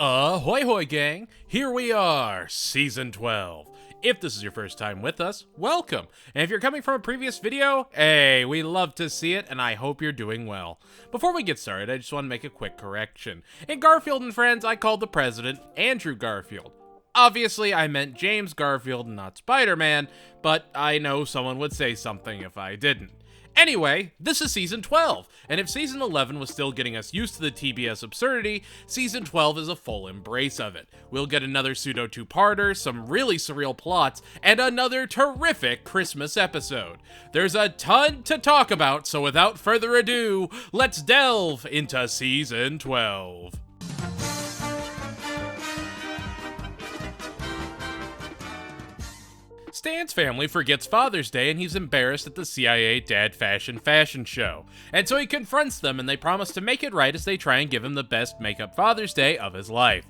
Ahoy hoy gang, here we are, Season 12. If this is your first time with us, welcome. And if you're coming from a previous video, hey, we love to see it and I hope you're doing well. Before we get started, I just want to make a quick correction. In Garfield and Friends, I called the president Andrew Garfield. Obviously, I meant James Garfield and not Spider-Man, but I know someone would say something if I didn't. Anyway, this is Season 12, and if Season 11 was still getting us used to the TBS absurdity, Season 12 is a full embrace of it. We'll get another pseudo two-parter, some really surreal plots, and another terrific Christmas episode. There's a ton to talk about, so without further ado, let's delve into Season 12. Stan's family forgets Father's Day and he's embarrassed at the CIA Dad Fashion show. And so he confronts them and they promise to make it right as they try and give him the best make-up Father's Day of his life.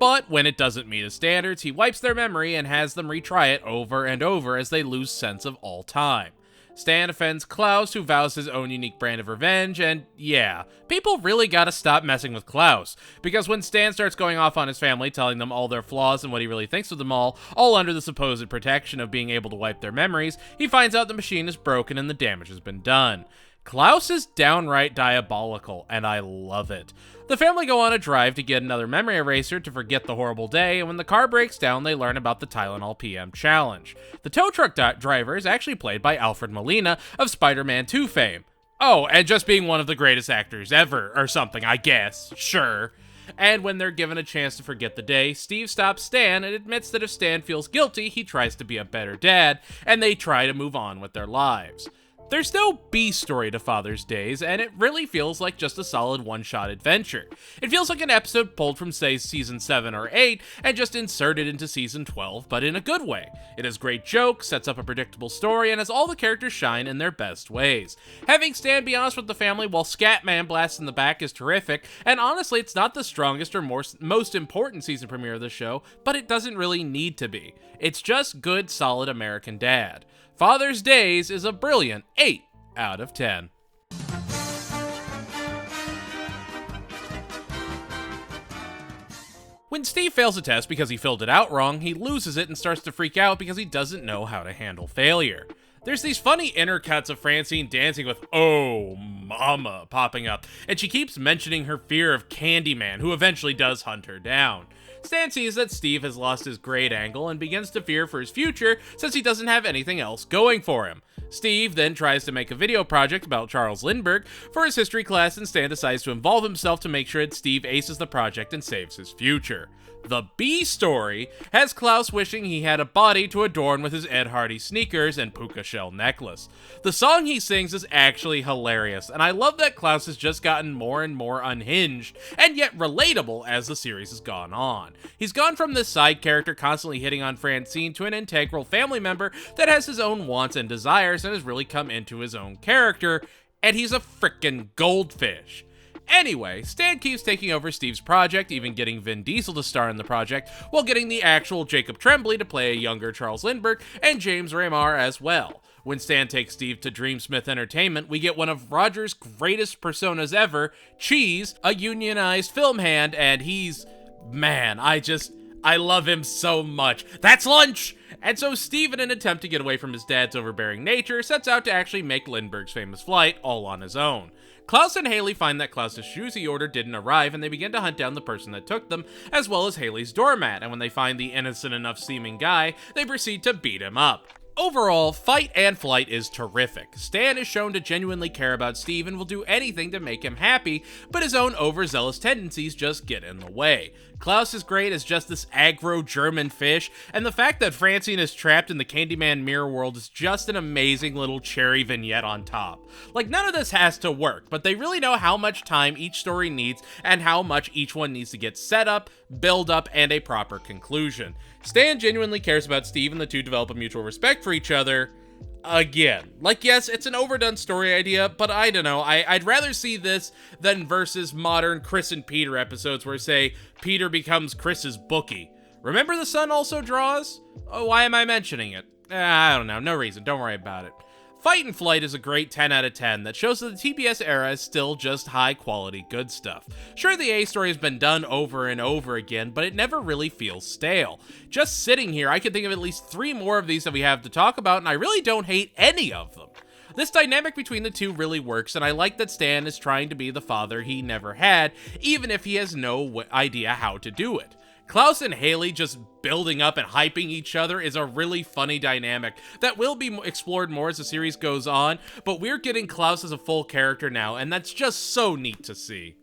But when it doesn't meet his standards, he wipes their memory and has them retry it over and over as they lose sense of all time. Stan offends Klaus, who vows his own unique brand of revenge, and yeah, people really gotta stop messing with Klaus, because when Stan starts going off on his family, telling them all their flaws and what he really thinks of them all under the supposed protection of being able to wipe their memories, he finds out the machine is broken and the damage has been done. Klaus is downright diabolical, and I love it. The family go on a drive to get another memory eraser to forget the horrible day, and when the car breaks down, they learn about the Tylenol PM challenge. The tow truck driver is actually played by Alfred Molina of Spider-Man 2 fame. Oh, and just being one of the greatest actors ever, or something, I guess. Sure. And when they're given a chance to forget the day, Steve stops Stan and admits that if Stan feels guilty, he tries to be a better dad, and they try to move on with their lives. There's no B-story to Father's Days, and it really feels like just a solid one-shot adventure. It feels like an episode pulled from, say, Season 7 or 8, and just inserted into Season 12, but in a good way. It has great jokes, sets up a predictable story, and has all the characters shine in their best ways. Having Stan be honest with the family while Scatman blasts in the back is terrific, and honestly, it's not the strongest or most important season premiere of the show, but it doesn't really need to be. It's just good, solid American Dad. Father's Days is a brilliant 8 out of 10. When Steve fails a test because he filled it out wrong, he loses it and starts to freak out because he doesn't know how to handle failure. There's these funny intercuts of Francine dancing with "Oh, Mama" popping up, and she keeps mentioning her fear of Candyman, who eventually does hunt her down. Stan sees that Steve has lost his grade angle and begins to fear for his future since he doesn't have anything else going for him. Steve then tries to make a video project about Charles Lindbergh for his history class, and Stan decides to involve himself to make sure that Steve aces the project and saves his future. The B story has Klaus wishing he had a body to adorn with his Ed Hardy sneakers and puka shell necklace. The song he sings is actually hilarious, and I love that Klaus has just gotten more and more unhinged, and yet relatable as the series has gone on. He's gone from this side character constantly hitting on Francine to an integral family member that has his own wants and desires and has really come into his own character, and he's a frickin' goldfish. Anyway, Stan keeps taking over Steve's project, even getting Vin Diesel to star in the project, while getting the actual Jacob Tremblay to play a younger Charles Lindbergh, and James Remar as well. When Stan takes Steve to Dreamsmith Entertainment, we get one of Roger's greatest personas ever, Cheese, a unionized film hand, and he's... man, I love him so much. That's lunch! And so Steve, in an attempt to get away from his dad's overbearing nature, sets out to actually make Lindbergh's famous flight all on his own. Klaus and Haley find that Klaus's shoes he ordered didn't arrive, and they begin to hunt down the person that took them, as well as Haley's doormat, and when they find the innocent enough seeming guy, they proceed to beat him up. Overall, Fight and Flight is terrific. Stan is shown to genuinely care about Steve and will do anything to make him happy, but his own overzealous tendencies just get in the way. Klaus is great as just this aggro German fish, and the fact that Francine is trapped in the Candyman mirror world is just an amazing little cherry vignette on top. Like, none of this has to work, but they really know how much time each story needs and how much each one needs to get set up, build up, and a proper conclusion. Stan genuinely cares about Steve and the two develop a mutual respect for each other. Again, like, yes, it's an overdone story idea, but I don't know, I'd rather see this than versus modern Chris and Peter episodes where, say, Peter becomes Chris's bookie. Remember the son also draws? Oh, why am I mentioning it? I don't know, no reason, don't worry about it. Fight and Flight is a great 10 out of 10 that shows that the TBS era is still just high quality good stuff. Sure, the A story has been done over and over again, but it never really feels stale. Just sitting here, I can think of at least 3 more of these that we have to talk about, and I really don't hate any of them. This dynamic between the two really works, and I like that Stan is trying to be the father he never had, even if he has no idea how to do it. Klaus and Haley just building up and hyping each other is a really funny dynamic that will be explored more as the series goes on, but we're getting Klaus as a full character now, and that's just so neat to see.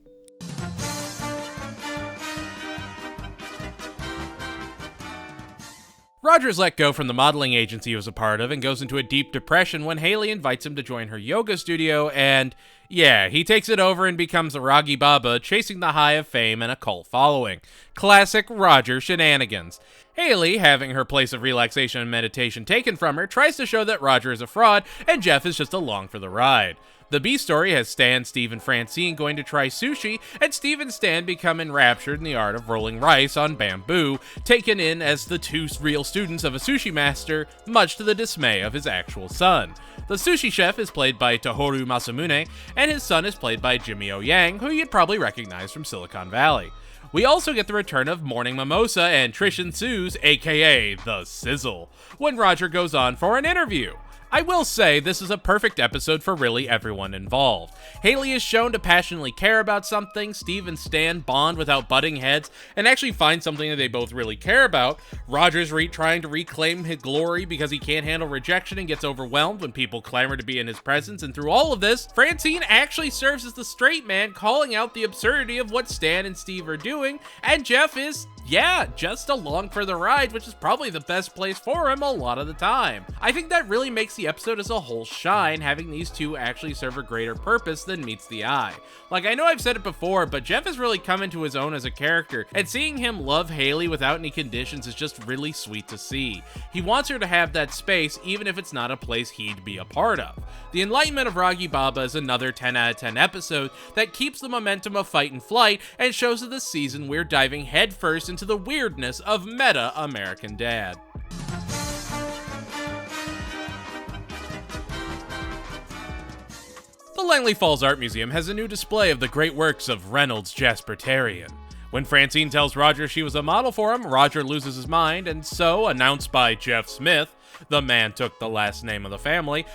Roger's let go from the modeling agency he was a part of and goes into a deep depression when Haley invites him to join her yoga studio, and yeah, he takes it over and becomes a Raggy Baba, chasing the high of fame and a cult following. Classic Roger shenanigans. Haley, having her place of relaxation and meditation taken from her, tries to show that Roger is a fraud and Jeff is just along for the ride. The B story has Stan, Steve, and Francine going to try sushi, and Steve and Stan become enraptured in the art of rolling rice on bamboo, taken in as the 2 real students of a sushi master, much to the dismay of his actual son. The sushi chef is played by Tohoru Masamune, and his son is played by Jimmy O. Yang, who you'd probably recognize from Silicon Valley. We also get the return of Morning Mimosa and Trish and Sue's, aka The Sizzle, when Roger goes on for an interview. I will say, this is a perfect episode for really everyone involved. Haley is shown to passionately care about something, Steve and Stan bond without butting heads, and actually find something that they both really care about. Roger's trying to reclaim his glory because he can't handle rejection and gets overwhelmed when people clamor to be in his presence, and through all of this, Francine actually serves as the straight man, calling out the absurdity of what Stan and Steve are doing, and Jeff is, yeah, just along for the ride, which is probably the best place for him a lot of the time. I think that really makes the episode as a whole shine, having these two actually serve a greater purpose than meets the eye. Like, I know I've said it before, but Jeff has really come into his own as a character, and seeing him love Haley without any conditions is just really sweet to see. He wants her to have that space, even if it's not a place he'd be a part of. The Enlightenment of Raggy Baba is another 10 out of 10 episode that keeps the momentum of Fight and Flight, and shows that this season we're diving headfirst into the weirdness of meta American Dad. The Langley Falls Art Museum has a new display of the great works of Reynolds Jaspertarian. When Francine tells Roger she was a model for him, Roger loses his mind, and so, announced by Jeff Smith, the man took the last name of the family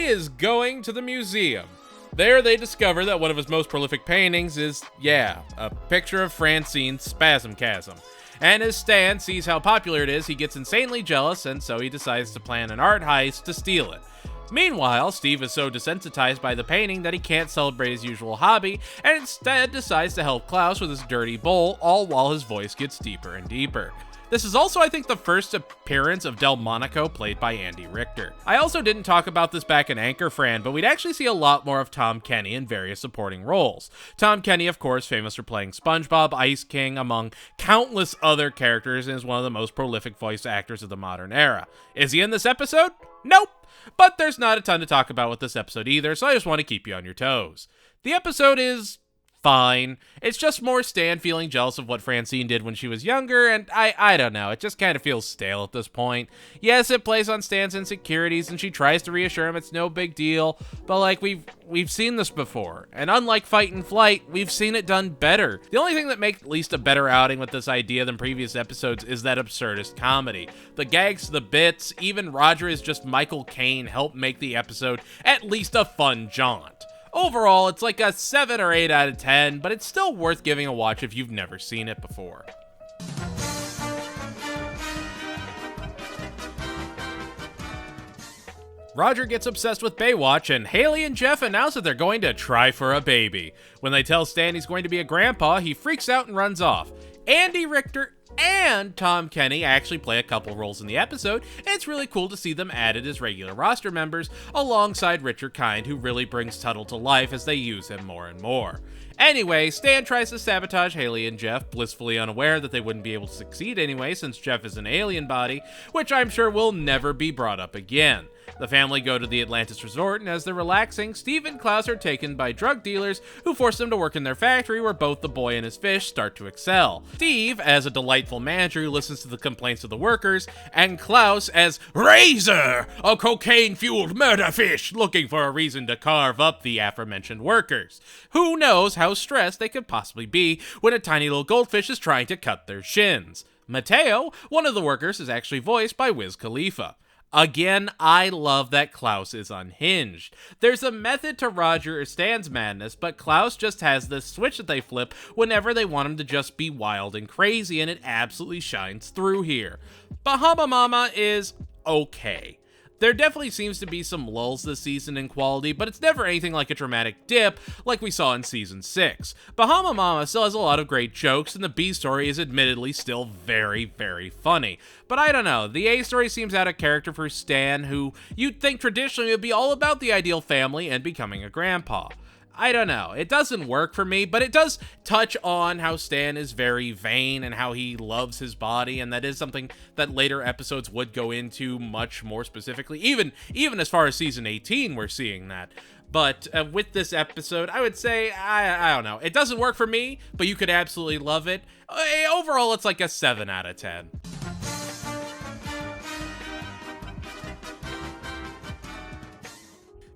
is going to the museum. There they discover that one of his most prolific paintings is, yeah, a picture of Francine's spasmchasm. And as Stan sees how popular it is, he gets insanely jealous, and so he decides to plan an art heist to steal it. Meanwhile, Steve is so desensitized by the painting that he can't celebrate his usual hobby, and instead decides to help Klaus with his dirty bowl, all while his voice gets deeper and deeper. This is also, I think, the first appearance of Delmonico, played by Andy Richter. I also didn't talk about this back in Anchor Fran, but we'd actually see a lot more of Tom Kenny in various supporting roles. Tom Kenny, of course, famous for playing SpongeBob, Ice King, among countless other characters, and is one of the most prolific voice actors of the modern era. Is he in this episode? Nope! But there's not a ton to talk about with this episode either, so I just want to keep you on your toes. The episode is fine. It's just more Stan feeling jealous of what Francine did when she was younger, and I don't know, it just kind of feels stale at this point. Yes, it plays on Stan's insecurities, and she tries to reassure him it's no big deal, but like, we've seen this before, and unlike Fight and Flight, we've seen it done better. The only thing that makes at least a better outing with this idea than previous episodes is that absurdist comedy. The gags, the bits, even Roger is just Michael Caine help make the episode at least a fun jaunt. Overall, it's like a 7 or 8 out of 10, but it's still worth giving a watch if you've never seen it before. Roger gets obsessed with Baywatch, and Haley and Jeff announce that they're going to try for a baby. When they tell Stan he's going to be a grandpa, he freaks out and runs off. Andy Richter and Tom Kenny actually play a couple roles in the episode, and it's really cool to see them added as regular roster members, alongside Richard Kind, who really brings Tuttle to life as they use him more and more. Anyway, Stan tries to sabotage Haley and Jeff, blissfully unaware that they wouldn't be able to succeed anyway since Jeff is an alien body, which I'm sure will never be brought up again. The family go to the Atlantis resort, and as they're relaxing, Steve and Klaus are taken by drug dealers who force them to work in their factory where both the boy and his fish start to excel. Steve as a delightful manager who listens to the complaints of the workers, and Klaus as Razor, a cocaine-fueled murder fish looking for a reason to carve up the aforementioned workers. Who knows how stressed they could possibly be when a tiny little goldfish is trying to cut their shins. Mateo, one of the workers, is actually voiced by Wiz Khalifa. Again, I love that Klaus is unhinged. There's a method to Roger or Stan's madness, but Klaus just has this switch that they flip whenever they want him to just be wild and crazy, and it absolutely shines through here. Bahama Mama is okay. There definitely seems to be some lulls this season in quality, but it's never anything like a dramatic dip like we saw in Season 6. Bahama Mama still has a lot of great jokes, and the B story is admittedly still very, very funny. But I don't know, the A story seems out of character for Stan, who you'd think traditionally would be all about the ideal family and becoming a grandpa. I don't know, it doesn't work for me, but it does touch on how Stan is very vain and how he loves his body, and that is something that later episodes would go into much more specifically. Even as far as Season 18, we're seeing that. But with this episode, I would say, I don't know, it doesn't work for me, but you could absolutely love it. Overall, it's like a 7 out of 10.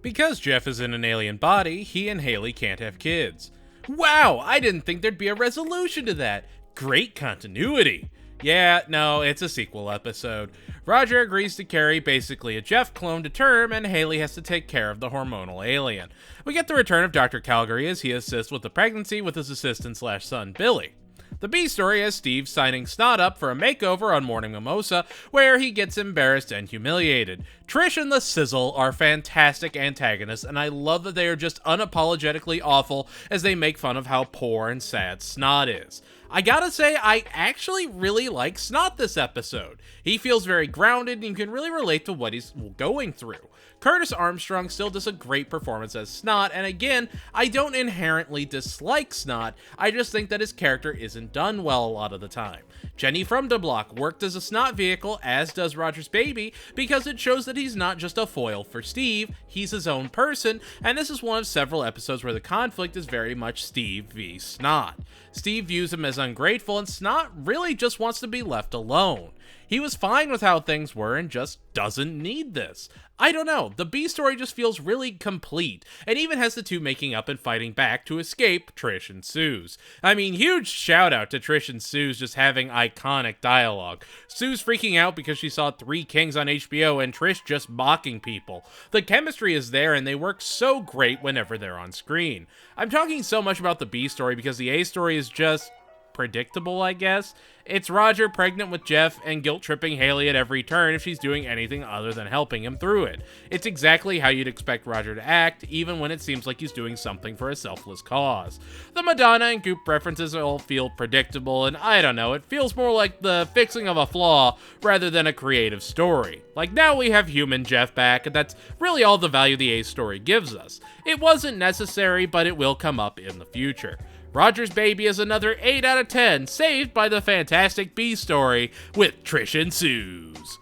Because Jeff is in an alien body, he and Haley can't have kids. Wow, I didn't think there'd be a resolution to that. Great continuity. Yeah, no, it's a sequel episode. Roger agrees to carry basically a Jeff clone to term, and Haley has to take care of the hormonal alien. We get the return of Dr. Calgary as he assists with the pregnancy with his assistant/son Billy. The B story has Steve signing Snot up for a makeover on Morning Mimosa, where he gets embarrassed and humiliated. Trish and the Sizzle are fantastic antagonists, and I love that they are just unapologetically awful as they make fun of how poor and sad Snot is. I gotta say, I actually really like Snot this episode. He feels very grounded, and you can really relate to what he's going through. Curtis Armstrong still does a great performance as Snot, and again, I don't inherently dislike Snot, I just think that his character isn't done well a lot of the time. Jenny from the Block worked as a Snot vehicle, as does Roger's baby, because it shows that he's not just a foil for Steve, he's his own person, and this is one of several episodes where the conflict is very much Steve v. Snot. Steve views him as ungrateful, and Snot really just wants to be left alone. He was fine with how things were and just doesn't need this. I don't know, the B story just feels really complete, and even has the two making up and fighting back to escape Trish and Suze. I mean, huge shout out to Trish and Suze just having iconic dialogue. Suze freaking out because she saw Three Kings on HBO and Trish just mocking people. The chemistry is there and they work so great whenever they're on screen. I'm talking so much about the B story because the A story is just predictable, I guess. It's Roger pregnant with Jeff and guilt-tripping Haley at every turn if she's doing anything other than helping him through it. It's exactly how you'd expect Roger to act, even when it seems like he's doing something for a selfless cause. The Madonna and Goop references all feel predictable, and I don't know, it feels more like the fixing of a flaw rather than a creative story. Like, now we have human Jeff back, and that's really all the value the A story gives us. It wasn't necessary, but it will come up in the future. Roger's baby is another 8 out of 10, saved by the fantastic B story with Trish and Suze.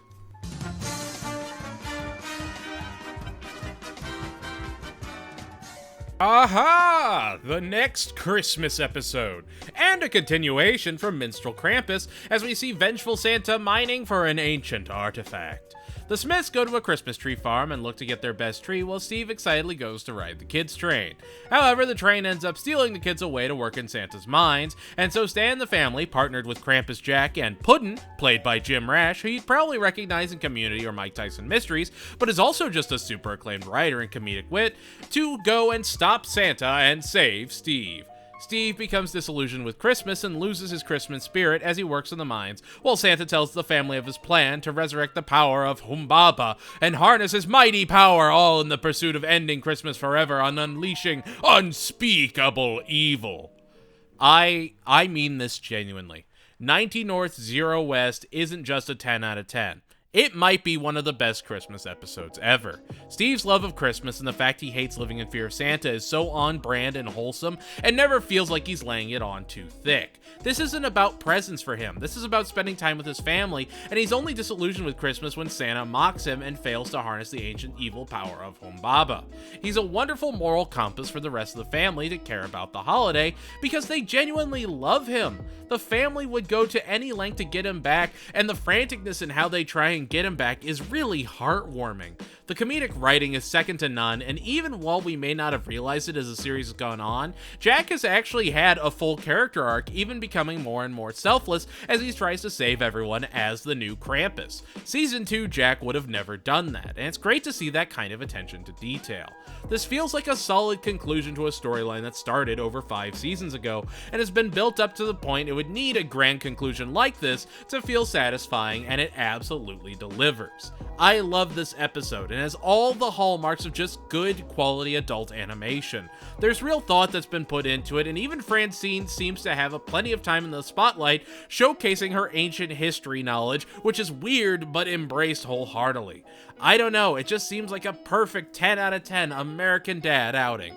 Aha! The next Christmas episode, and a continuation from Minstrel Krampus as we see vengeful Santa mining for an ancient artifact. The Smiths go to a Christmas tree farm and look to get their best tree while Steve excitedly goes to ride the kids' train. However, the train ends up stealing the kids away to work in Santa's mines, and so Stan and the family, partnered with Krampus Jack and Puddin', played by Jim Rash, who you'd probably recognize in Community or Mike Tyson Mysteries, but is also just a super acclaimed writer and comedic wit, to go and stop Santa and save Steve. Steve becomes disillusioned with Christmas and loses his Christmas spirit as he works in the mines, while Santa tells the family of his plan to resurrect the power of Humbaba and harness his mighty power, all in the pursuit of ending Christmas forever and unleashing unspeakable evil. I mean this genuinely. 90 North, 0 West isn't just a 10 out of 10. It might be one of the best Christmas episodes ever. Steve's love of Christmas and the fact he hates living in fear of Santa is so on brand and wholesome, and never feels like he's laying it on too thick. This isn't about presents for him, this is about spending time with his family, and he's only disillusioned with Christmas when Santa mocks him and fails to harness the ancient evil power of Humbaba. He's a wonderful moral compass for the rest of the family to care about the holiday, because they genuinely love him. The family would go to any length to get him back, and the franticness in how they try and get him back is really heartwarming. The comedic writing is second to none, and even while we may not have realized it as the series has gone on, Jack has actually had a full character arc, even becoming more and more selfless as he tries to save everyone as the new Krampus. Season 2, Jack would have never done that, and it's great to see that kind of attention to detail. This feels like a solid conclusion to a storyline that started over 5 seasons ago, and has been built up to the point it would need a grand conclusion like this to feel satisfying, and it absolutely delivers. I love this episode, and has all the hallmarks of just good quality adult animation. There's real thought that's been put into it, and even Francine seems to have plenty of time in the spotlight, showcasing her ancient history knowledge, which is weird but embraced wholeheartedly. I don't know, it just seems like a perfect 10 out of 10 American Dad outing.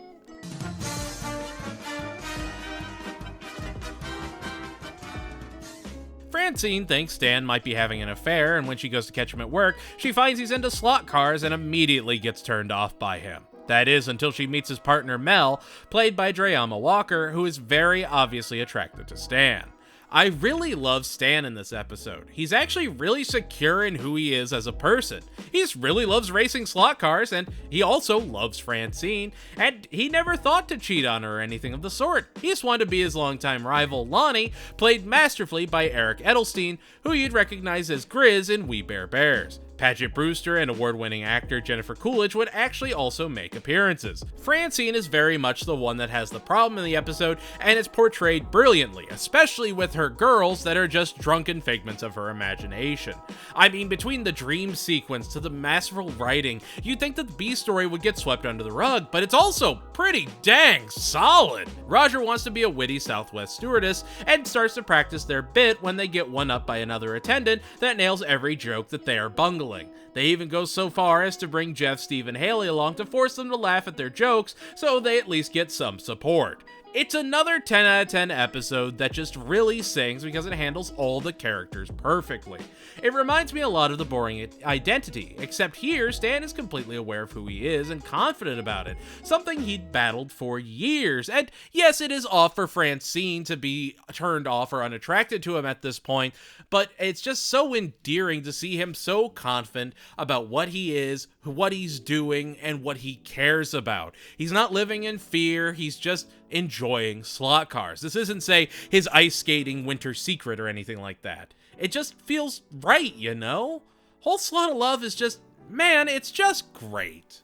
Francine thinks Stan might be having an affair, and when she goes to catch him at work, she finds he's into slot cars and immediately gets turned off by him. That is, until she meets his partner Mel, played by Drayama Walker, who is very obviously attracted to Stan. I really love Stan in this episode. He's actually really secure in who he is as a person. He just really loves racing slot cars, and he also loves Francine, and he never thought to cheat on her or anything of the sort. He just wanted to be his longtime rival, Lonnie, played masterfully by Eric Edelstein, who you'd recognize as Grizz in We Bare Bears. Paget Brewster and award-winning actor Jennifer Coolidge would actually also make appearances. Francine is very much the one that has the problem in the episode, and it's portrayed brilliantly, especially with her girls that are just drunken figments of her imagination. I mean, between the dream sequence to the masterful writing, you'd think that the B story would get swept under the rug, but it's also pretty dang solid. Roger wants to be a witty Southwest stewardess, and starts to practice their bit when they get one up by another attendant that nails every joke that they are bungling. They even go so far as to bring Jeff, Steve, and Haley along to force them to laugh at their jokes so they at least get some support. It's another 10 out of 10 episode that just really sings because it handles all the characters perfectly. It reminds me a lot of The Boring Identity, except here Stan is completely aware of who he is and confident about it, something he'd battled for years. And yes, it is off for Francine to be turned off or unattracted to him at this point, but it's just so endearing to see him so confident about what he is, what he's doing, and what he cares about. He's not living in fear, he's just enjoying slot cars. This isn't, say, his ice skating winter secret or anything like that. It just feels right, you know? Whole Slot of Love is just, man, it's just great.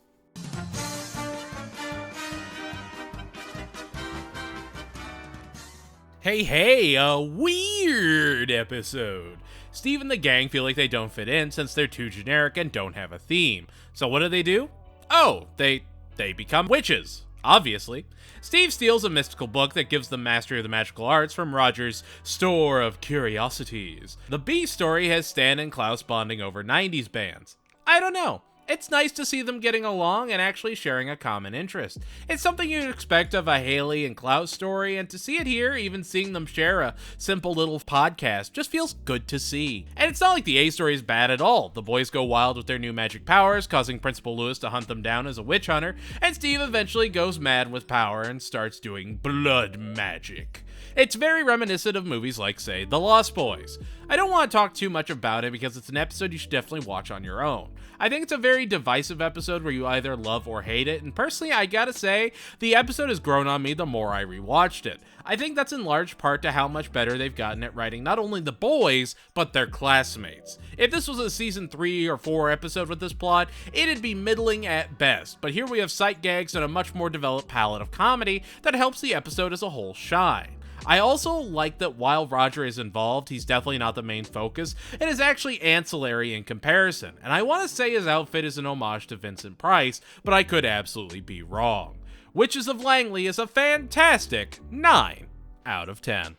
Hey, a weird episode. Steve and the gang feel like they don't fit in since they're too generic and don't have a theme. So what do? Oh, they become witches, obviously. Steve steals a mystical book that gives them mastery of the magical arts from Roger's store of curiosities. The B story has Stan and Klaus bonding over 90s bands. I don't know. It's nice to see them getting along and actually sharing a common interest. It's something you'd expect of a Haley and Klaus story, and to see it here, even seeing them share a simple little podcast, just feels good to see. And it's not like the A story is bad at all. The boys go wild with their new magic powers, causing Principal Lewis to hunt them down as a witch hunter, and Steve eventually goes mad with power and starts doing blood magic. It's very reminiscent of movies like, say, The Lost Boys. I don't want to talk too much about it because it's an episode you should definitely watch on your own. I think it's a very divisive episode where you either love or hate it, and personally, I gotta say, the episode has grown on me the more I rewatched it. I think that's in large part to how much better they've gotten at writing not only the boys, but their classmates. If this was a season 3 or 4 episode with this plot, it'd be middling at best, but here we have sight gags and a much more developed palette of comedy that helps the episode as a whole shine. I also like that while Roger is involved, he's definitely not the main focus, and is actually ancillary in comparison. And I want to say his outfit is an homage to Vincent Price, but I could absolutely be wrong. Witches of Langley is a fantastic 9 out of 10.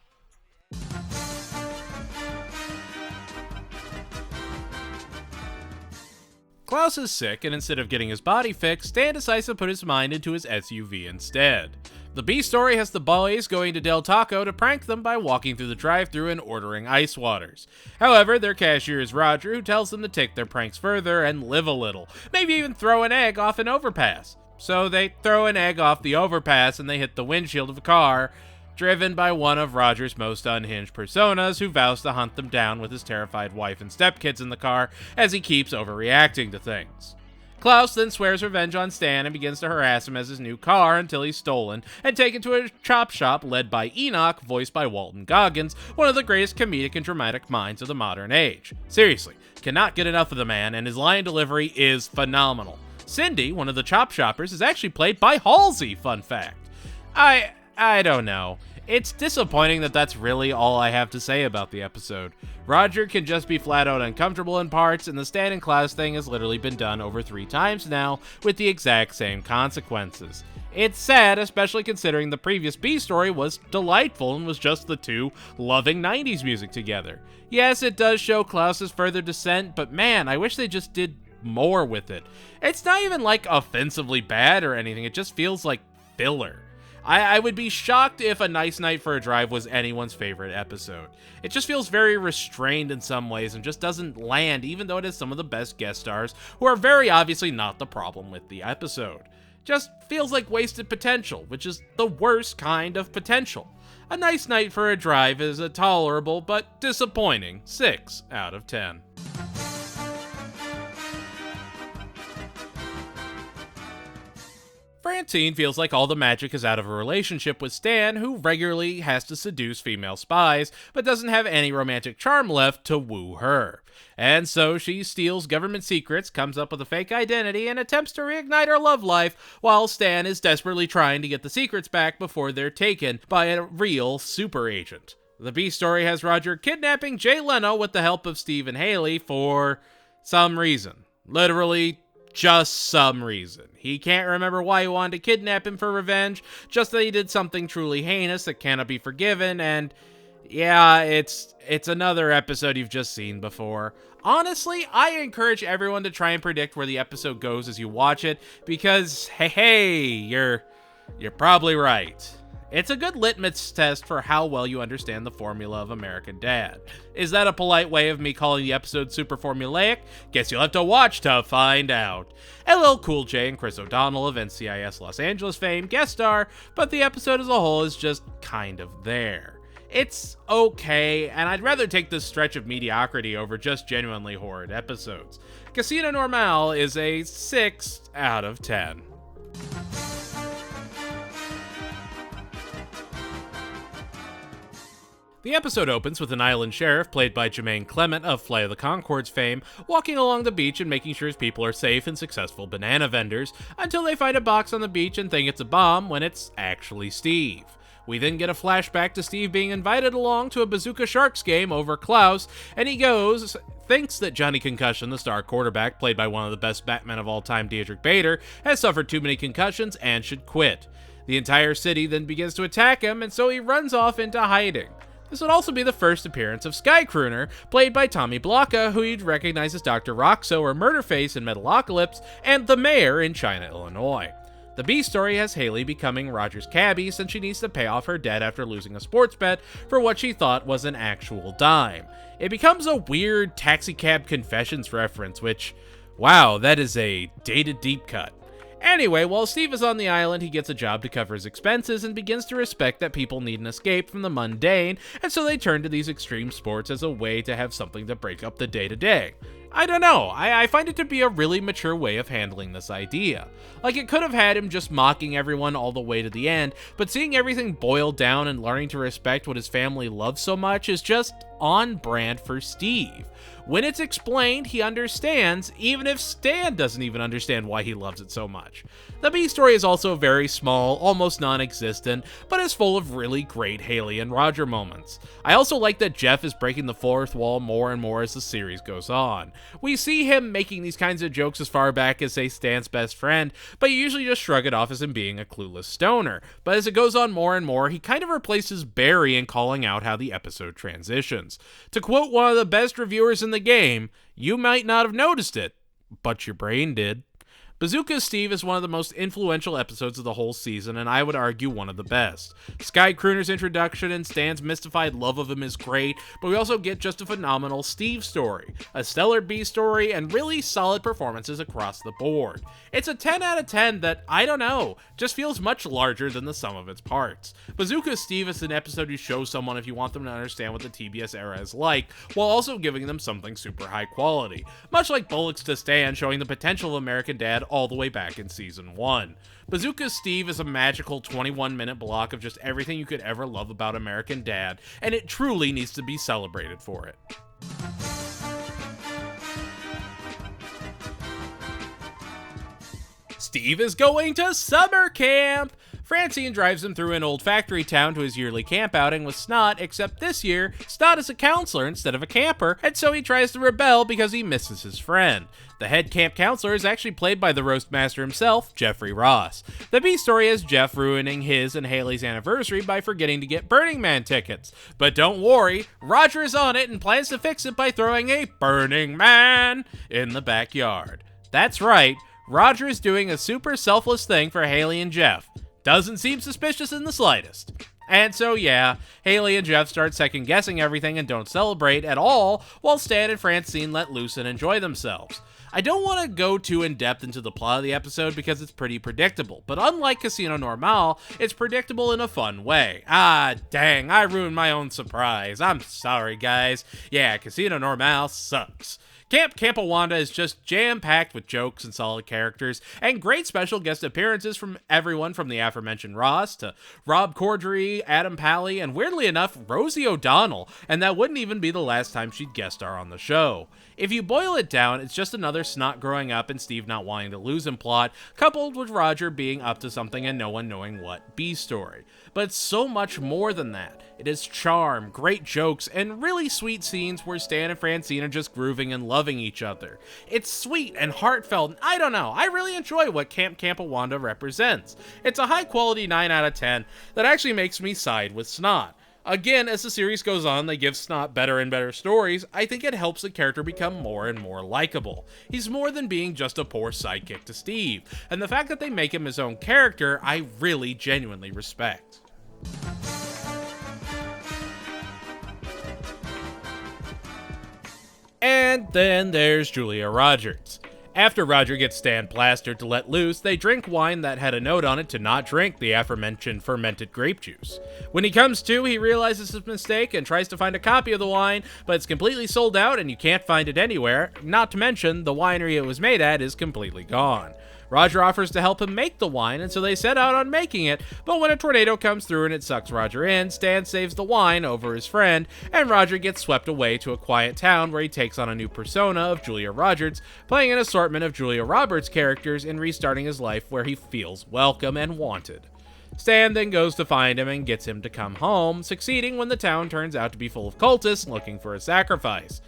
Klaus is sick, and instead of getting his body fixed, Stan decides to put his mind into his SUV instead. The B story has the boys going to Del Taco to prank them by walking through the drive-thru and ordering ice waters. However, their cashier is Roger, who tells them to take their pranks further and live a little, maybe even throw an egg off an overpass. So they throw an egg off the overpass and they hit the windshield of a car, driven by one of Roger's most unhinged personas, who vows to hunt them down with his terrified wife and stepkids in the car as he keeps overreacting to things. Klaus then swears revenge on Stan and begins to harass him as his new car until he's stolen and taken to a chop shop led by Enoch, voiced by Walton Goggins, one of the greatest comedic and dramatic minds of the modern age. Seriously, cannot get enough of the man, and his line delivery is phenomenal. Cindy, one of the chop shoppers, is actually played by Halsey, fun fact. I don't know. It's disappointing that that's really all I have to say about the episode. Roger can just be flat out uncomfortable in parts, and the Stan and Klaus thing has literally been done over 3 times now, with the exact same consequences. It's sad, especially considering the previous B story was delightful and was just the two loving 90s music together. Yes, it does show Klaus's further descent, but man, I wish they just did more with it. It's not even like offensively bad or anything, it just feels like filler. I would be shocked if A Nice Night for a Drive was anyone's favorite episode. It just feels very restrained in some ways and just doesn't land, even though it has some of the best guest stars who are very obviously not the problem with the episode. Just feels like wasted potential, which is the worst kind of potential. A Nice Night for a Drive is a tolerable but disappointing 6 out of 10. Francine feels like all the magic is out of a relationship with Stan, who regularly has to seduce female spies, but doesn't have any romantic charm left to woo her. And so she steals government secrets, comes up with a fake identity, and attempts to reignite her love life, while Stan is desperately trying to get the secrets back before they're taken by a real super agent. The B story has Roger kidnapping Jay Leno with the help of Steve and Haley for some reason. Literally, just some reason. He can't remember why he wanted to kidnap him for revenge, just that he did something truly heinous that cannot be forgiven, and yeah, it's another episode you've just seen before. Honestly, I encourage everyone to try and predict where the episode goes as you watch it, because hey, you're probably right. It's a good litmus test for how well you understand the formula of American Dad. Is that a polite way of me calling the episode super formulaic? Guess you'll have to watch to find out. LL Cool J and Chris O'Donnell of NCIS Los Angeles fame guest star, but the episode as a whole is just kind of there. It's okay, and I'd rather take this stretch of mediocrity over just genuinely horrid episodes. Casino Normal is a 6 out of 10. The episode opens with an island sheriff, played by Jermaine Clement of Flight of the Conchords fame, walking along the beach and making sure his people are safe and successful banana vendors, until they find a box on the beach and think it's a bomb when it's actually Steve. We then get a flashback to Steve being invited along to a Bazooka Sharks game over Klaus, and he goes, thinks that Johnny Concussion, the star quarterback, played by one of the best Batmen of all time, Diedrich Bader, has suffered too many concussions and should quit. The entire city then begins to attack him, and so he runs off into hiding. This would also be the first appearance of Sky Crooner, played by Tommy Blocka, who you'd recognize as Dr. Roxo or Murderface in Metalocalypse, and the mayor in China, Illinois. The B story has Haley becoming Roger's cabbie since she needs to pay off her debt after losing a sports bet for what she thought was an actual dime. It becomes a weird Taxi Cab Confessions reference, which, wow, that is a dated deep cut. Anyway, while Steve is on the island, he gets a job to cover his expenses and begins to respect that people need an escape from the mundane, and so they turn to these extreme sports as a way to have something to break up the day-to-day. I don't know, I find it to be a really mature way of handling this idea. Like, it could have had him just mocking everyone all the way to the end, but seeing everything boil down and learning to respect what his family loves so much is just on brand for Steve. When it's explained, he understands, even if Stan doesn't even understand why he loves it so much. The B story is also very small, almost non-existent, but is full of really great Haley and Roger moments. I also like that Jeff is breaking the fourth wall more and more as the series goes on. We see him making these kinds of jokes as far back as, say, Stan's best friend, but you usually just shrug it off as him being a clueless stoner. But as it goes on more and more, he kind of replaces Barry in calling out how the episode transitions. To quote one of the best reviewers in the game, "You might not have noticed it, but your brain did. Bazooka Steve is one of the most influential episodes of the whole season, and I would argue one of the best. Sky Crooner's introduction and Stan's mystified love of him is great, but we also get just a phenomenal Steve story, a stellar B story, and really solid performances across the board. It's a 10 out of 10 that, I don't know, just feels much larger than the sum of its parts. Bazooka Steve is an episode you show someone if you want them to understand what the TBS era is like, while also giving them something super high quality. Much like Bullocks to Stan showing the potential of American Dad all the way back in season 1. Bazooka Steve is a magical 21-minute block of just everything you could ever love about American Dad, and it truly needs to be celebrated for it. Steve is going to summer camp! Francine drives him through an old factory town to his yearly camp outing with Snot, except this year, Snot is a counselor instead of a camper, and so he tries to rebel because he misses his friend. The head camp counselor is actually played by the roast master himself, Jeffrey Ross. The B story is Jeff ruining his and Haley's anniversary by forgetting to get Burning Man tickets. But don't worry, Roger is on it and plans to fix it by throwing a Burning Man in the backyard. That's right, Roger is doing a super selfless thing for Haley and Jeff. Doesn't seem suspicious in the slightest. And so yeah, Haley and Jeff start second guessing everything and don't celebrate at all, while Stan and Francine let loose and enjoy themselves. I don't want to go too in-depth into the plot of the episode because it's pretty predictable, but unlike Casino Normal, it's predictable in a fun way. Ah, dang, I ruined my own surprise. I'm sorry, guys. Yeah, Casino Normal sucks. Camp Campawanda is just jam-packed with jokes and solid characters, and great special guest appearances from everyone from the aforementioned Ross to Rob Corddry, Adam Pally, and weirdly enough, Rosie O'Donnell, and that wouldn't even be the last time she'd guest star on the show. If you boil it down, it's just another Snot growing up and Steve not wanting to lose him plot, coupled with Roger being up to something and no one knowing what B story. But it's so much more than that. It is charm, great jokes, and really sweet scenes where Stan and Francine are just grooving and loving each other. It's sweet and heartfelt, and I don't know, I really enjoy what Camp Campawanda represents. It's a high quality 9 out of 10 that actually makes me side with Snot. Again, as the series goes on, they give Snot better and better stories. I think it helps the character become more and more likable. He's more than being just a poor sidekick to Steve, and the fact that they make him his own character, I really genuinely respect. And then there's Julia Rogers. After Roger gets Stan plastered to let loose, they drink wine that had a note on it to not drink the aforementioned fermented grape juice. When he comes to, he realizes his mistake and tries to find a copy of the wine, but it's completely sold out and you can't find it anywhere, not to mention the winery it was made at is completely gone. Roger offers to help him make the wine, and so they set out on making it, but when a tornado comes through and it sucks Roger in, Stan saves the wine over his friend, and Roger gets swept away to a quiet town where he takes on a new persona of Julia Rogers, playing an assortment of Julia Roberts characters and restarting his life where he feels welcome and wanted. Stan then goes to find him and gets him to come home, succeeding when the town turns out to be full of cultists looking for a sacrifice.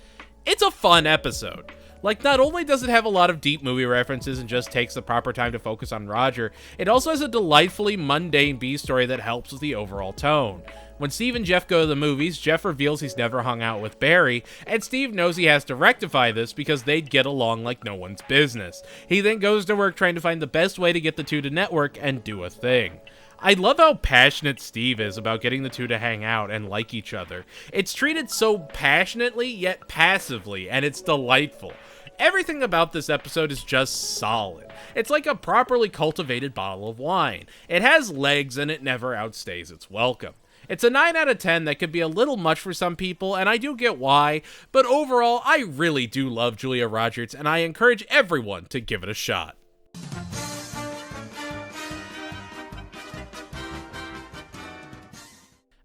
It's a fun episode. Like, not only does it have a lot of deep movie references and just takes the proper time to focus on Roger, it also has a delightfully mundane B story that helps with the overall tone. When Steve and Jeff go to the movies, Jeff reveals he's never hung out with Barry, and Steve knows he has to rectify this because they'd get along like no one's business. He then goes to work trying to find the best way to get the two to network and do a thing. I love how passionate Steve is about getting the two to hang out and like each other. It's treated so passionately yet passively, and it's delightful. Everything about this episode is just solid. It's like a properly cultivated bottle of wine. It has legs and it never outstays its welcome. It's a 9 out of 10 that could be a little much for some people, and I do get why, but overall, I really do love Julia Rogers, and I encourage everyone to give it a shot.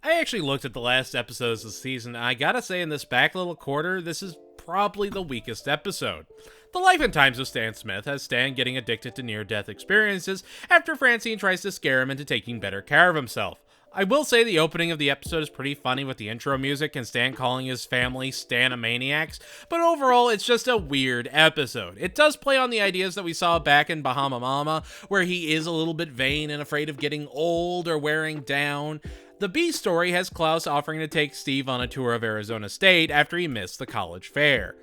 I actually looked at the last episodes of the season, and I gotta say in this back little quarter, this is probably the weakest episode. The Life and Times of Stan Smith has Stan getting addicted to near-death experiences after Francine tries to scare him into taking better care of himself. I will say the opening of the episode is pretty funny with the intro music and Stan calling his family Stanimaniacs, but overall it's just a weird episode. It does play on the ideas that we saw back in Bahama Mama, where he is a little bit vain and afraid of getting old or wearing down. The B story has Klaus offering to take Steve on a tour of Arizona State after he missed the college fair.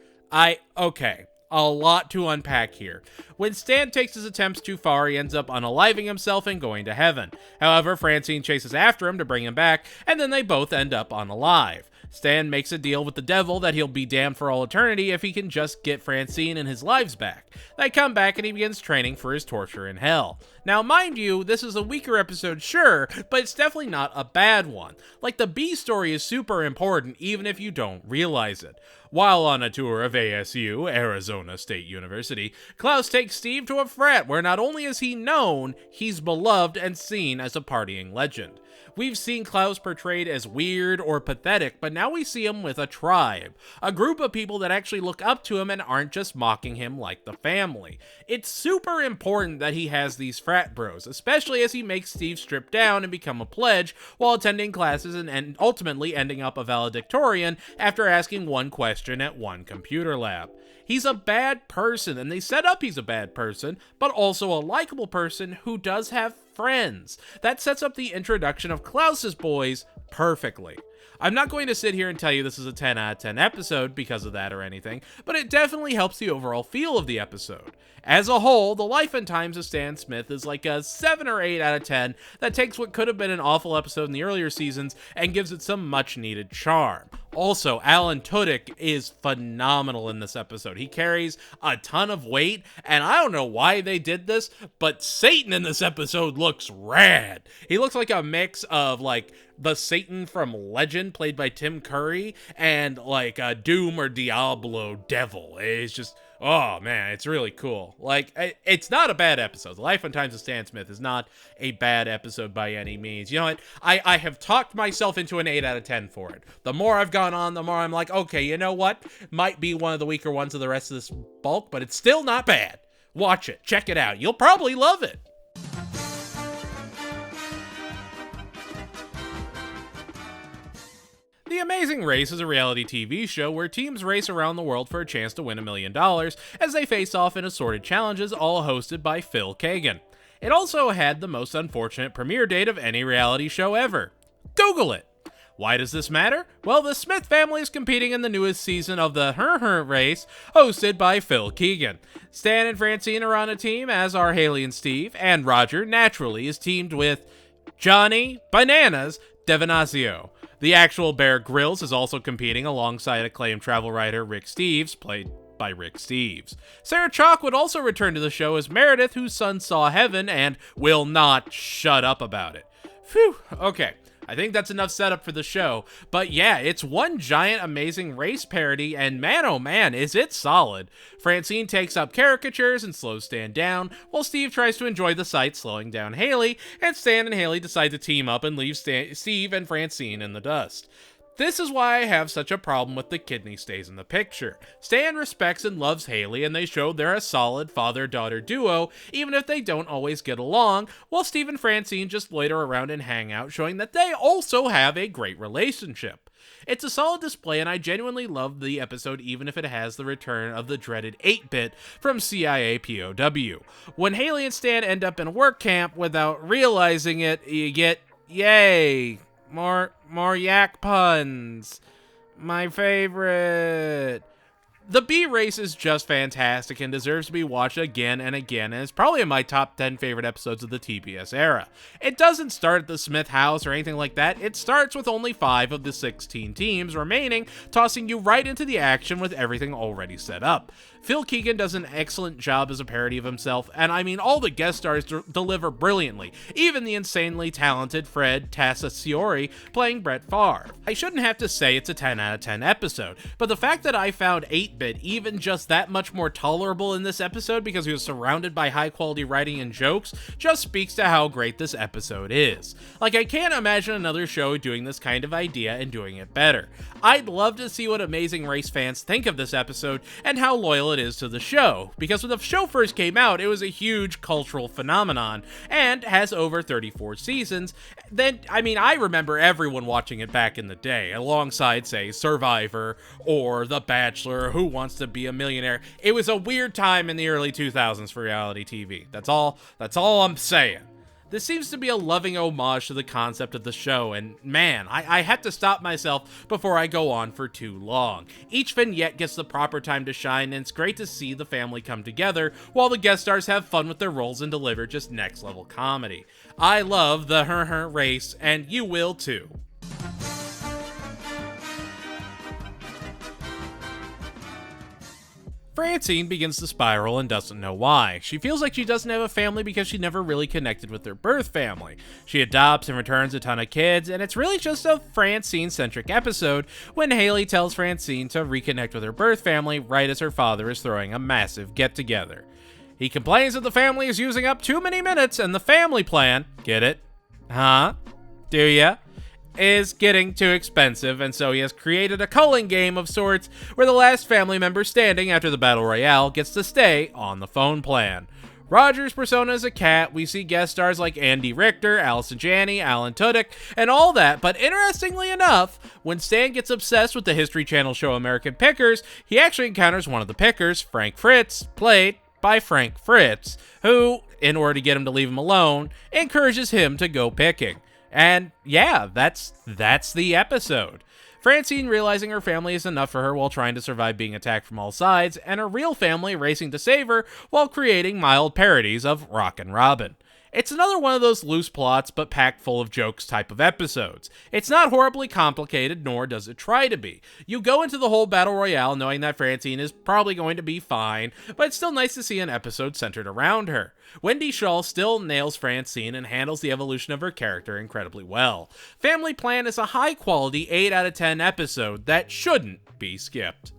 Okay, a lot to unpack here. When Stan takes his attempts too far, he ends up unaliving himself and going to heaven. However, Francine chases after him to bring him back, and then they both end up unalive. Stan makes a deal with the devil that he'll be damned for all eternity if he can just get Francine and his lives back. They come back and he begins training for his torture in hell. Now, mind you, this is a weaker episode, sure, but it's definitely not a bad one. Like, the B story is super important, even if you don't realize it. While on a tour of ASU, Arizona State University, Klaus takes Steve to a frat where not only is he known, he's beloved and seen as a partying legend. We've seen Klaus portrayed as weird or pathetic, but now we see him with a tribe. A group of people that actually look up to him and aren't just mocking him like the family. It's super important that he has these frat bros, especially as he makes Steve strip down and become a pledge while attending classes and ultimately ending up a valedictorian after asking one question at one computer lab. He's a bad person, and they set up he's a bad person, but also a likable person who does have friends. That sets up the introduction of Klaus's boys perfectly. I'm not going to sit here and tell you this is a 10 out of 10 episode because of that or anything, but it definitely helps the overall feel of the episode. As a whole, the life and times of Stan Smith is like a 7 or 8 out of 10 that takes what could have been an awful episode in the earlier seasons and gives it some much needed charm. Also, Alan Tudyk is phenomenal in this episode. He carries a ton of weight, and I don't know why they did this, but Satan in this episode looks rad. He looks like a mix of, like, the Satan from Legend, played by Tim Curry, and, like, a Doom or Diablo devil. It's just, oh, man, it's really cool. Like, it's not a bad episode. The Life and Times of Stan Smith is not a bad episode by any means. You know what? I have talked myself into an 8 out of 10 for it. The more I've gone on, the more I'm like, okay, you know what? Might be one of the weaker ones of the rest of this bulk, but it's still not bad. Watch it. Check it out. You'll probably love it. The Amazing Race is a reality TV show where teams race around the world for a chance to win $1 million as they face off in assorted challenges, all hosted by Phil Kagan. It also had the most unfortunate premiere date of any reality show ever. Google it! Why does this matter? Well, the Smith family is competing in the newest season of the Race, hosted by Phil Keegan. Stan and Francine are on a team, as are Haley and Steve, and Roger, naturally, is teamed with Johnny Bananas Divinazio. The actual Bear Grylls is also competing alongside acclaimed travel writer Rick Steves, played by Rick Steves. Sarah Chalk would also return to the show as Meredith, whose son saw heaven and will not shut up about it. Phew, okay. I think that's enough setup for the show, but yeah, it's one giant Amazing Race parody, and man oh man, is it solid. Francine takes up caricatures and slows Stan down, while Steve tries to enjoy the sight, slowing down Haley, and Stan and Haley decide to team up and leave Steve and Francine in the dust. This is why I have such a problem with the kidney stays in the picture. Stan respects and loves Haley, and they show they're a solid father-daughter duo, even if they don't always get along, while Steve and Francine just loiter around and hang out, showing that they also have a great relationship. It's a solid display, and I genuinely love the episode even if it has the return of the dreaded 8-bit from CIA POW. When Haley and Stan end up in a work camp without realizing it, you get, yay, more yak puns. My favorite. The B race is just fantastic and deserves to be watched again and again, and it's probably in my top 10 favorite episodes of the TBS era. It doesn't start at the Smith house or anything like that. It starts with only 5 of the 16 teams remaining, tossing you right into the action with everything already set up. Phil Keegan does an excellent job as a parody of himself, and I mean all the guest stars deliver brilliantly, even the insanely talented Fred Tassasiori playing Brett Favre. I shouldn't have to say it's a 10 out of 10 episode, but the fact that I found 8-bit even just that much more tolerable in this episode because he was surrounded by high quality writing and jokes just speaks to how great this episode is. Like, I can't imagine another show doing this kind of idea and doing it better. I'd love to see what Amazing Race fans think of this episode and how loyal it is to the show, because when the show first came out, it was a huge cultural phenomenon and has over 34 seasons. Then, I mean, I remember everyone watching it back in the day, alongside, say, Survivor or The Bachelor, Who Wants to Be a Millionaire. It was a weird time in the early 2000s for reality TV. That's all I'm saying. This seems to be a loving homage to the concept of the show, and man, I had to stop myself before I go on for too long. Each vignette gets the proper time to shine, and it's great to see the family come together while the guest stars have fun with their roles and deliver just next level comedy. I love the race, and you will too. Francine begins to spiral and doesn't know why. She feels like she doesn't have a family because she never really connected with her birth family. She adopts and returns a ton of kids, and it's really just a Francine-centric episode when Haley tells Francine to reconnect with her birth family right as her father is throwing a massive get-together. He complains that the family is using up too many minutes and the family plan, get it? Huh? Do ya? Is getting too expensive, and so he has created a culling game of sorts where the last family member standing after the battle royale gets to stay on the phone plan. Roger's persona is a cat. We see guest stars like Andy Richter, Allison Janney, Alan Tudyk, and all that, but interestingly enough, when Stan gets obsessed with the History Channel show American Pickers, he actually encounters one of the pickers, Frank Fritz, played by Frank Fritz, who, in order to get him to leave him alone, encourages him to go picking. And yeah, that's the episode. Francine realizing her family is enough for her while trying to survive being attacked from all sides, and her real family racing to save her while creating mild parodies of Rockin' Robin. It's another one of those loose plots but packed full of jokes type of episodes. It's not horribly complicated, nor does it try to be. You go into the whole battle royale knowing that Francine is probably going to be fine, but it's still nice to see an episode centered around her. Wendy Shaw still nails Francine and handles the evolution of her character incredibly well. Family Plan is a high quality 8 out of 10 episode that shouldn't be skipped.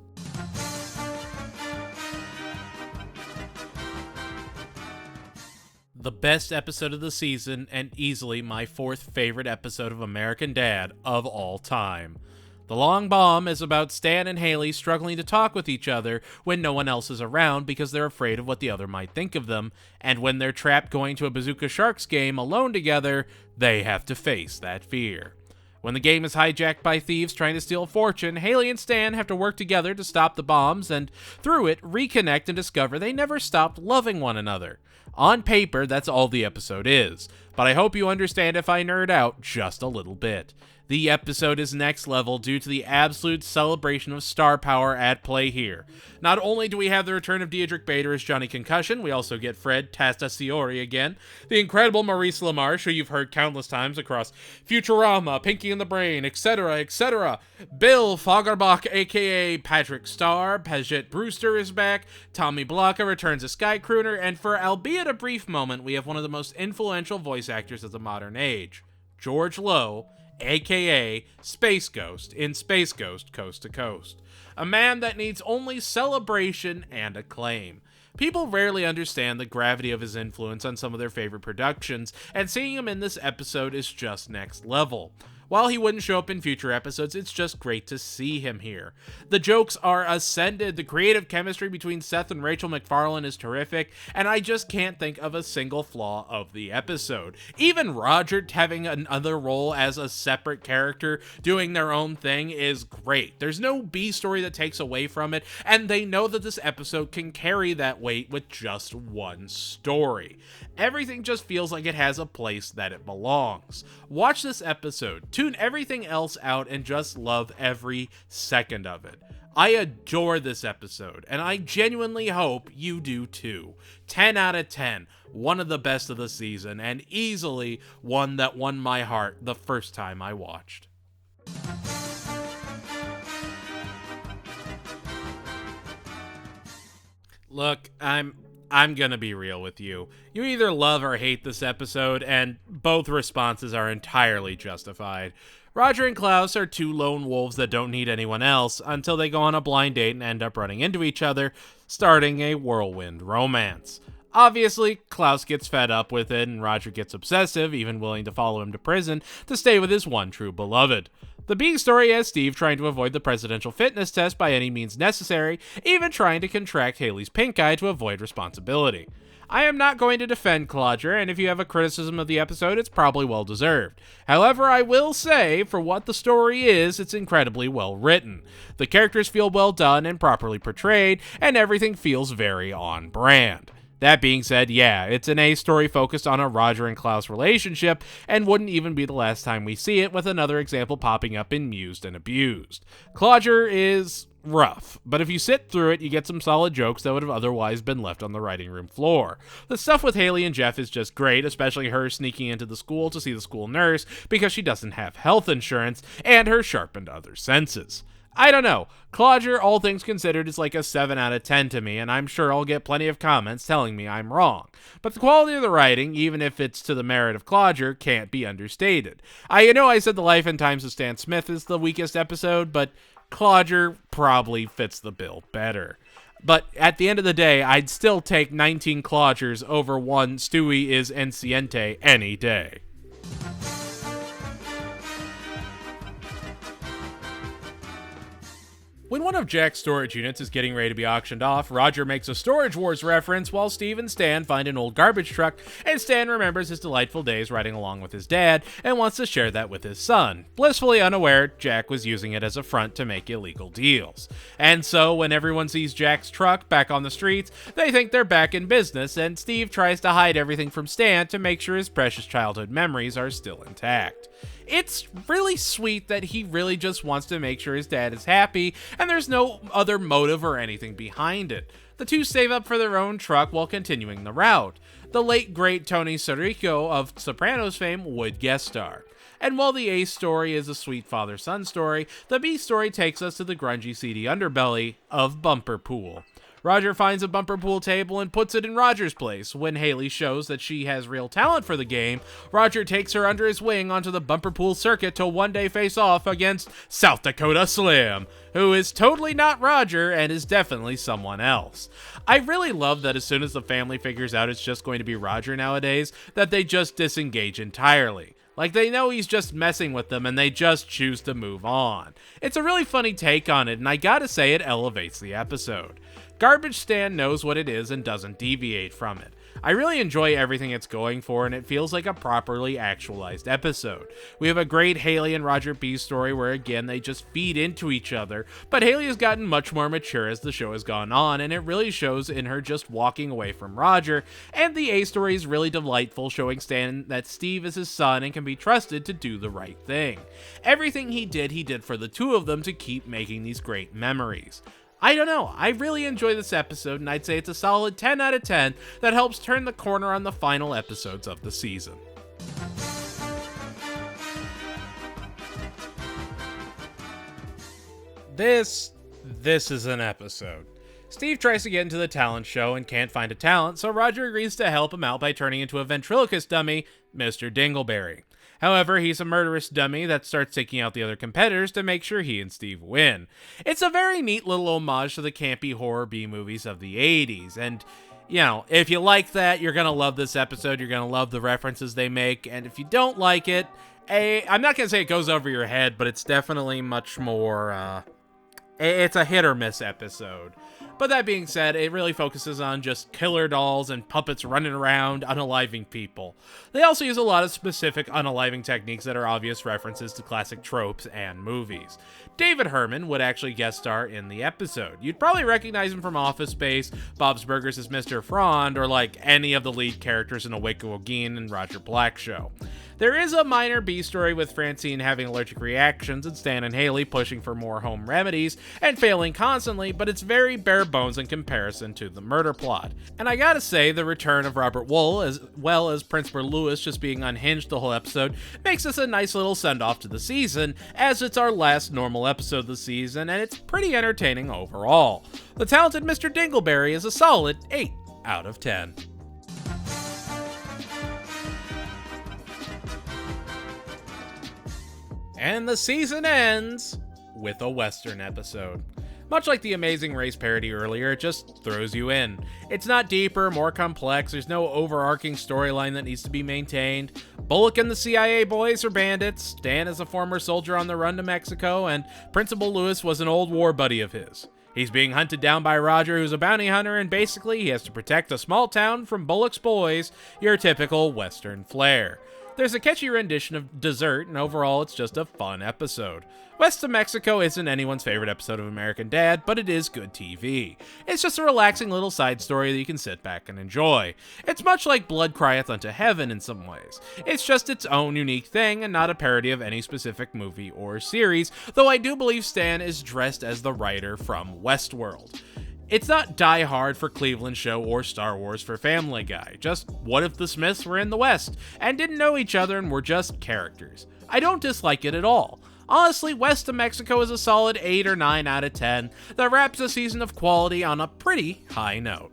The best episode of the season, and easily my 4th favorite episode of American Dad of all time. The Long Bomb is about Stan and Haley struggling to talk with each other when no one else is around because they're afraid of what the other might think of them, and when they're trapped going to a Bazooka Sharks game alone together, they have to face that fear. When the game is hijacked by thieves trying to steal a fortune, Haley and Stan have to work together to stop the bombs and, through it, reconnect and discover they never stopped loving one another. On paper, that's all the episode is, but I hope you understand if I nerd out just a little bit. The episode is next level due to the absolute celebration of star power at play here. Not only do we have the return of Diedrich Bader as Johnny Concussion, we also get Fred Tastaciore again, the incredible Maurice LaMarche, who you've heard countless times across Futurama, Pinky and the Brain, etc., etc. Bill Fagerbach, aka Patrick Starr, Paget Brewster is back, Tommy Blocka returns as Sky Crooner, and for albeit a brief moment, we have one of the most influential voice actors of the modern age, George Lowe, aka Space Ghost in Space Ghost Coast to Coast. A man that needs only celebration and acclaim. People rarely understand the gravity of his influence on some of their favorite productions, and seeing him in this episode is just next level. While he wouldn't show up in future episodes, it's just great to see him here. The jokes are ascended, the creative chemistry between Seth and Rachel McFarlane is terrific, and I just can't think of a single flaw of the episode. Even Roger having another role as a separate character doing their own thing is great. There's no B story that takes away from it, and they know that this episode can carry that weight with just one story. Everything just feels like it has a place that it belongs. Watch this episode, tune everything else out, and just love every second of it. I adore this episode, and I genuinely hope you do too. 10 out of 10, one of the best of the season, and easily one that won my heart the first time I watched. Look, I'm gonna be real with you. You either love or hate this episode, and both responses are entirely justified. Roger and Klaus are two lone wolves that don't need anyone else until they go on a blind date and end up running into each other, starting a whirlwind romance. Obviously, Klaus gets fed up with it, and Roger gets obsessive, even willing to follow him to prison to stay with his one true beloved. The B story has Steve trying to avoid the presidential fitness test by any means necessary, even trying to contract Haley's pink eye to avoid responsibility. I am not going to defend Clodger, and if you have a criticism of the episode, it's probably well deserved. However, I will say, for what the story is, it's incredibly well written. The characters feel well done and properly portrayed, and everything feels very on brand. That being said, yeah, it's an A story focused on a Roger and Klaus relationship, and wouldn't even be the last time we see it, with another example popping up in Mused and Abused. Clodger is rough, but if you sit through it, you get some solid jokes that would have otherwise been left on the writing room floor. The stuff with Haley and Jeff is just great, especially her sneaking into the school to see the school nurse because she doesn't have health insurance, and her sharpened other senses. I don't know. Clodger, all things considered, is like a 7 out of 10 to me, and I'm sure I'll get plenty of comments telling me I'm wrong. But the quality of the writing, even if it's to the merit of Clodger, can't be understated. I know I said The Life and Times of Stan Smith is the weakest episode, but Clodger probably fits the bill better. But at the end of the day, I'd still take 19 Clodgers over one Stewie is Enciente any day. When one of Jack's storage units is getting ready to be auctioned off, Roger makes a Storage Wars reference while Steve and Stan find an old garbage truck, and Stan remembers his delightful days riding along with his dad and wants to share that with his son, blissfully unaware Jack was using it as a front to make illegal deals. And so, when everyone sees Jack's truck back on the streets, they think they're back in business, and Steve tries to hide everything from Stan to make sure his precious childhood memories are still intact. It's really sweet that he really just wants to make sure his dad is happy, and there's no other motive or anything behind it. The two save up for their own truck while continuing the route. The late great Tony Sirico of Sopranos fame would guest star. And while the A story is a sweet father-son story, the B story takes us to the grungy, seedy underbelly of Bumper Pool. Roger finds a bumper pool table and puts it in Roger's place. When Haley shows that she has real talent for the game, Roger takes her under his wing onto the bumper pool circuit to one day face off against South Dakota Slim, who is totally not Roger and is definitely someone else. I really love that as soon as the family figures out it's just going to be Roger nowadays, that they just disengage entirely. Like, they know he's just messing with them and they just choose to move on. It's a really funny take on it, and I gotta say, it elevates the episode. Garbage Stan knows what it is and doesn't deviate from it. I really enjoy everything it's going for, and it feels like a properly actualized episode. We have a great Haley and Roger B story where, again, they just feed into each other, but Haley has gotten much more mature as the show has gone on, and it really shows in her just walking away from Roger, and the A story is really delightful, showing Stan that Steve is his son and can be trusted to do the right thing. Everything he did for the two of them to keep making these great memories. I don't know, I really enjoy this episode, and I'd say it's a solid 10 out of 10 that helps turn the corner on the final episodes of the season. This is an episode. Steve tries to get into the talent show and can't find a talent, so Roger agrees to help him out by turning into a ventriloquist dummy, Mr. Dingleberry. However, he's a murderous dummy that starts taking out the other competitors to make sure he and Steve win. It's a very neat little homage to the campy horror B-movies of the 80s, and, you know, if you like that, you're gonna love this episode, you're gonna love the references they make, and if you don't like it, I'm not gonna say it goes over your head, but it's definitely much more, it's a hit or miss episode. But that being said, it really focuses on just killer dolls and puppets running around, unaliving people. They also use a lot of specific unaliving techniques that are obvious references to classic tropes and movies. David Herman would actually guest star in the episode. You'd probably recognize him from Office Space, Bob's Burgers as Mr. Frond, or like any of the lead characters in A Waco Ogeen and Roger Black Show. There is a minor B story with Francine having allergic reactions and Stan and Haley pushing for more home remedies and failing constantly, but it's very bare bones in comparison to the murder plot. And I gotta say, the return of Robert Wool, as well as Principal Lewis just being unhinged the whole episode, makes this a nice little send-off to the season, as it's our last normal episode of the season, and it's pretty entertaining overall. The talented Mr. Dingleberry is a solid 8 out of 10. And the season ends with a Western episode. Much like the Amazing Race parody earlier, it just throws you in. It's not deeper, more complex, there's no overarching storyline that needs to be maintained. Bullock and the CIA boys are bandits, Stan is a former soldier on the run to Mexico, and Principal Lewis was an old war buddy of his. He's being hunted down by Roger, who's a bounty hunter, and basically he has to protect a small town from Bullock's boys, your typical Western flair. There's a catchy rendition of Dessert, and overall it's just a fun episode. West of Mexico isn't anyone's favorite episode of American Dad, but it is good TV. It's just a relaxing little side story that you can sit back and enjoy. It's much like Blood Crieth Unto Heaven in some ways. It's just its own unique thing and not a parody of any specific movie or series, though I do believe Stan is dressed as the writer from Westworld. It's not Die Hard for Cleveland Show or Star Wars for Family Guy, just what if the Smiths were in the West and didn't know each other and were just characters. I don't dislike it at all. Honestly, West of Mexico is a solid 8 or 9 out of 10 that wraps a season of quality on a pretty high note.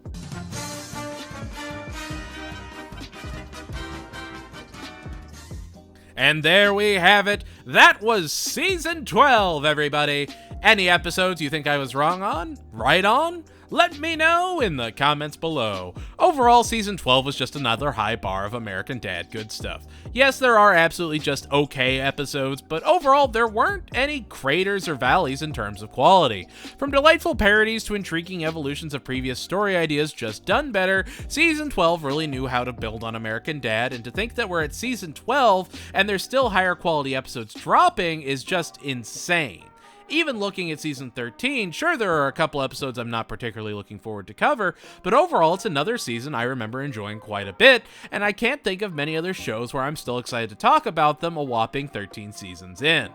And there we have it. That was Season 12, everybody. Any episodes you think I was wrong on? Right on? Let me know in the comments below. Overall, Season 12 was just another high bar of American Dad good stuff. Yes, there are absolutely just okay episodes, but overall, there weren't any craters or valleys in terms of quality. From delightful parodies to intriguing evolutions of previous story ideas just done better, Season 12 really knew how to build on American Dad, and to think that we're at Season 12 and there's still higher quality episodes dropping is just insane. Even looking at Season 13, sure, there are a couple episodes I'm not particularly looking forward to cover, but overall it's another season I remember enjoying quite a bit, and I can't think of many other shows where I'm still excited to talk about them a whopping 13 seasons in.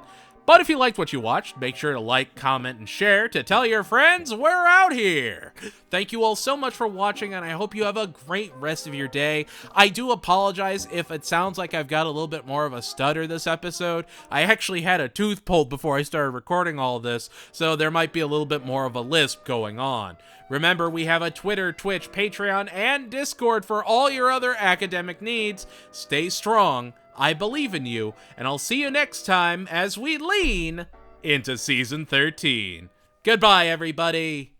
But if you liked what you watched, make sure to like, comment, and share to tell your friends we're out here. Thank you all so much for watching, and I hope you have a great rest of your day. I do apologize if it sounds like I've got a little bit more of a stutter this episode. I actually had a tooth pulled before I started recording all this, so there might be a little bit more of a lisp going on. Remember, we have a Twitter, Twitch, Patreon, and Discord for all your other academic needs. Stay strong. I believe in you, and I'll see you next time as we lean into Season 13. Goodbye, everybody!